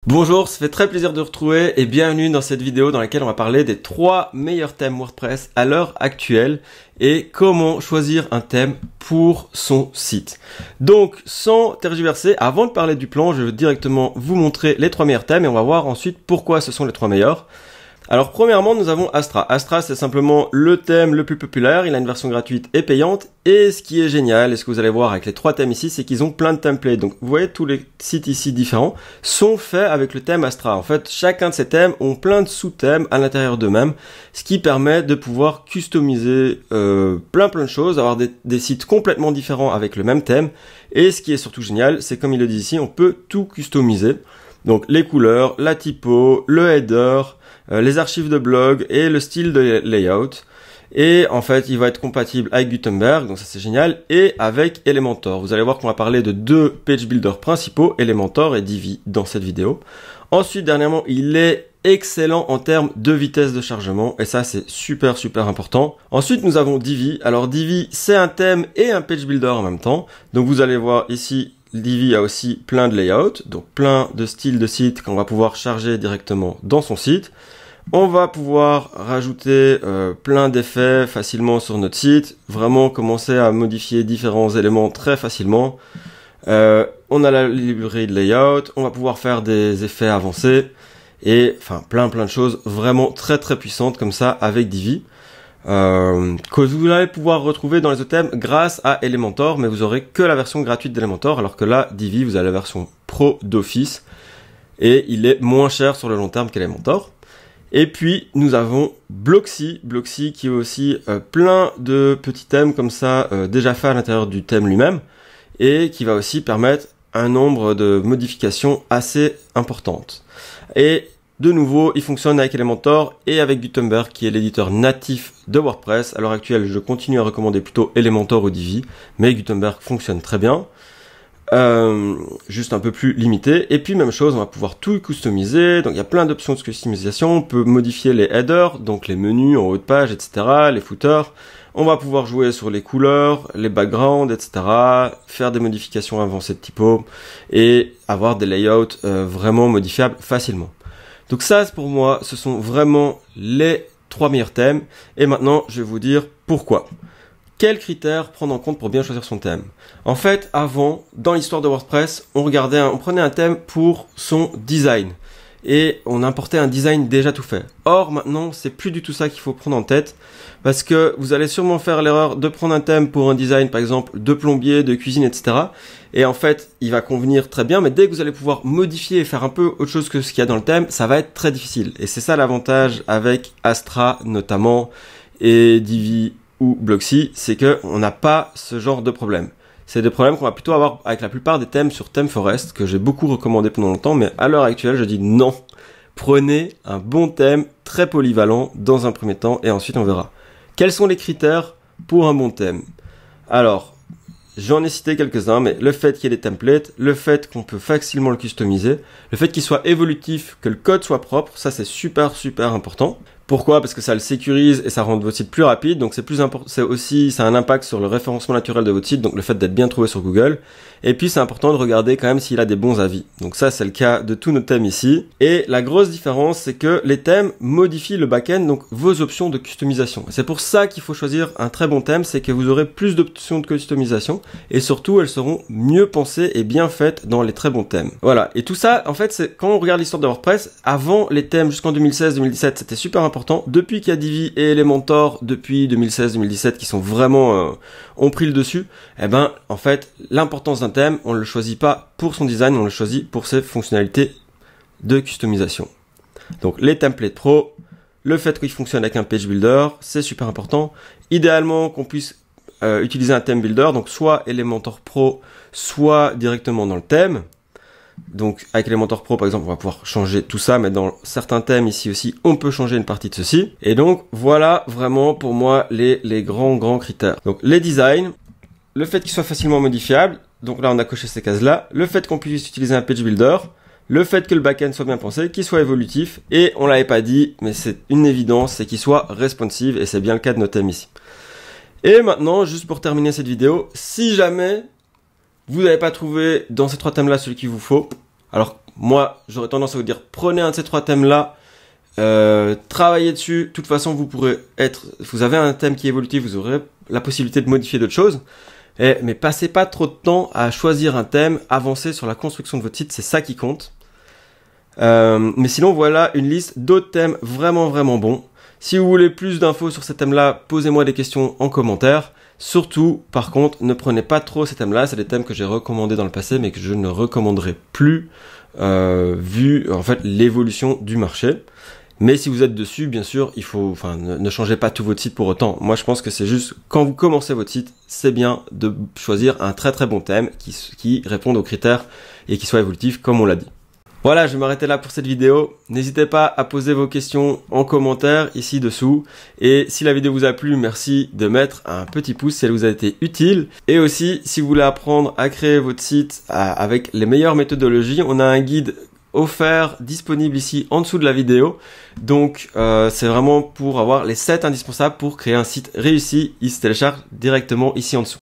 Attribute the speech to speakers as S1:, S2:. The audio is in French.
S1: Bonjour, ça fait très plaisir de vous retrouver et bienvenue dans cette vidéo dans laquelle on va parler des 3 meilleurs thèmes WordPress à l'heure actuelle et comment choisir un thème pour son site. Donc sans tergiverser, avant de parler du plan, je vais directement vous montrer les 3 meilleurs thèmes et on va voir ensuite pourquoi ce sont les 3 meilleurs. Alors premièrement, nous avons Astra. Astra, c'est simplement le thème le plus populaire. Il a une version gratuite et payante. Et ce qui est génial, et ce que vous allez voir avec les 3 thèmes ici, c'est qu'ils ont plein de templates. Donc vous voyez, tous les sites ici différents sont faits avec le thème Astra. En fait, chacun de ces thèmes ont plein de sous-thèmes à l'intérieur d'eux-mêmes, ce qui permet de pouvoir customiser plein de choses, avoir des sites complètement différents avec le même thème. Et ce qui est surtout génial, c'est comme il le dit ici, on peut tout customiser. Donc les couleurs, la typo, le header, les archives de blog et le style de layout. Et en fait, il va être compatible avec Gutenberg, donc ça c'est génial, et avec Elementor. Vous allez voir qu'on va parler de 2 page builders principaux, Elementor et Divi, dans cette vidéo. Ensuite, dernièrement, il est excellent en termes de vitesse de chargement, et ça c'est super important. Ensuite, nous avons Divi. Alors Divi, c'est un thème et un page builder en même temps. Donc vous allez voir ici, Divi a aussi plein de layouts, donc plein de styles de site qu'on va pouvoir charger directement dans son site. On va pouvoir rajouter plein d'effets facilement sur notre site, vraiment commencer à modifier différents éléments très facilement. On a la librairie de layout, on va pouvoir faire des effets avancés et enfin plein de choses vraiment très puissantes comme ça avec Divi. Que vous allez pouvoir retrouver dans les autres thèmes grâce à Elementor, mais vous aurez que la version gratuite d'Elementor, alors que là, Divi, vous avez la version pro d'office et il est moins cher sur le long terme qu'Elementor. Et puis nous avons Blocksy qui est aussi plein de petits thèmes comme ça déjà faits à l'intérieur du thème lui-même et qui va aussi permettre un nombre de modifications assez importantes. Et de nouveau, il fonctionne avec Elementor et avec Gutenberg qui est l'éditeur natif de WordPress. À l'heure actuelle, je continue à recommander plutôt Elementor ou Divi, mais Gutenberg fonctionne très bien. Juste un peu plus limité. Et puis même chose, on va pouvoir tout customiser. Donc il y a plein d'options de customisation. On peut modifier les headers, donc les menus en haut de page, etc. Les footers. On va pouvoir jouer sur les couleurs, les backgrounds, etc. Faire des modifications avancées de typo et avoir des layouts vraiment modifiables facilement. Donc ça, pour moi, ce sont vraiment les 3 meilleurs thèmes. Et maintenant, je vais vous dire pourquoi. Quels critères prendre en compte pour bien choisir son thème? En fait, avant, dans l'histoire de WordPress, on prenait un thème pour son design. Et on importait un design déjà tout fait. Or, maintenant, c'est plus du tout ça qu'il faut prendre en tête. Parce que vous allez sûrement faire l'erreur de prendre un thème pour un design, par exemple, de plombier, de cuisine, etc. Et en fait, il va convenir très bien, mais dès que vous allez pouvoir modifier et faire un peu autre chose que ce qu'il y a dans le thème, ça va être très difficile. Et c'est ça l'avantage avec Astra, notamment, et Divi, ou Blocksy, c'est que on n'a pas ce genre de problème. C'est des problèmes qu'on va plutôt avoir avec la plupart des thèmes sur ThemeForest, que j'ai beaucoup recommandé pendant longtemps, mais à l'heure actuelle, je dis non. Prenez un bon thème, très polyvalent, dans un premier temps, et ensuite on verra. Quels sont les critères pour un bon thème? Alors, j'en ai cité quelques-uns, mais le fait qu'il y ait des templates, le fait qu'on peut facilement le customiser, le fait qu'il soit évolutif, que le code soit propre, ça c'est super important. Pourquoi? Parce que ça le sécurise et ça rend votre site plus rapide, donc c'est plus important, ça a un impact sur le référencement naturel de votre site, donc le fait d'être bien trouvé sur Google. Et puis c'est important de regarder quand même s'il a des bons avis. Donc ça c'est le cas de tous nos thèmes ici. Et la grosse différence c'est que les thèmes modifient le back-end, donc vos options de customisation. C'est pour ça qu'il faut choisir un très bon thème, c'est que vous aurez plus d'options de customisation et surtout elles seront mieux pensées et bien faites dans les très bons thèmes. Voilà. Et tout ça en fait c'est quand on regarde l'histoire de WordPress, avant les thèmes jusqu'en 2016-2017 c'était super important. Depuis qu'il y a Divi et Elementor depuis 2016-2017 qui sont vraiment ont pris le dessus, eh ben en fait l'importance d'un thème, on le choisit pas pour son design, on le choisit pour ses fonctionnalités de customisation. Donc les templates pro, le fait qu'il fonctionne avec un page builder, c'est super important. Idéalement qu'on puisse utiliser un theme builder, donc soit Elementor Pro, soit directement dans le thème. Donc avec Elementor Pro par exemple on va pouvoir changer tout ça, mais dans certains thèmes ici aussi on peut changer une partie de ceci. Et donc voilà vraiment pour moi les grands critères. Donc les designs, le fait qu'il soit facilement modifiable, donc là on a coché ces cases là, le fait qu'on puisse utiliser un page builder, le fait que le backend soit bien pensé, qu'il soit évolutif, et on l'avait pas dit mais c'est une évidence, c'est qu'il soit responsive et c'est bien le cas de nos thèmes ici. Et maintenant juste pour terminer cette vidéo, si jamais vous n'avez pas trouvé dans ces 3 thèmes là celui qu'il vous faut, Alors, moi, j'aurais tendance à vous dire, prenez un de ces 3 thèmes-là, travaillez dessus. De toute façon, vous avez un thème qui est évolutif, vous aurez la possibilité de modifier d'autres choses. Mais passez pas trop de temps à choisir un thème, avancez sur la construction de votre site, c'est ça qui compte. Mais sinon, voilà une liste d'autres thèmes vraiment bons. Si vous voulez plus d'infos sur ces thèmes-là, posez-moi des questions en commentaire. Surtout, par contre, ne prenez pas trop ces thèmes-là. C'est des thèmes que j'ai recommandés dans le passé, mais que je ne recommanderai plus, vu en fait l'évolution du marché. Mais si vous êtes dessus, bien sûr, ne changez pas tout votre site pour autant. Moi, je pense que c'est juste, quand vous commencez votre site, c'est bien de choisir un très bon thème qui réponde aux critères et qui soit évolutif, comme on l'a dit. Voilà, je vais m'arrêter là pour cette vidéo. N'hésitez pas à poser vos questions en commentaire ici dessous. Et si la vidéo vous a plu, merci de mettre un petit pouce si elle vous a été utile. Et aussi, si vous voulez apprendre à créer votre site avec les meilleures méthodologies, on a un guide offert, disponible ici en dessous de la vidéo. Donc c'est vraiment pour avoir les 7 indispensables pour créer un site réussi. Il se télécharge directement ici en dessous.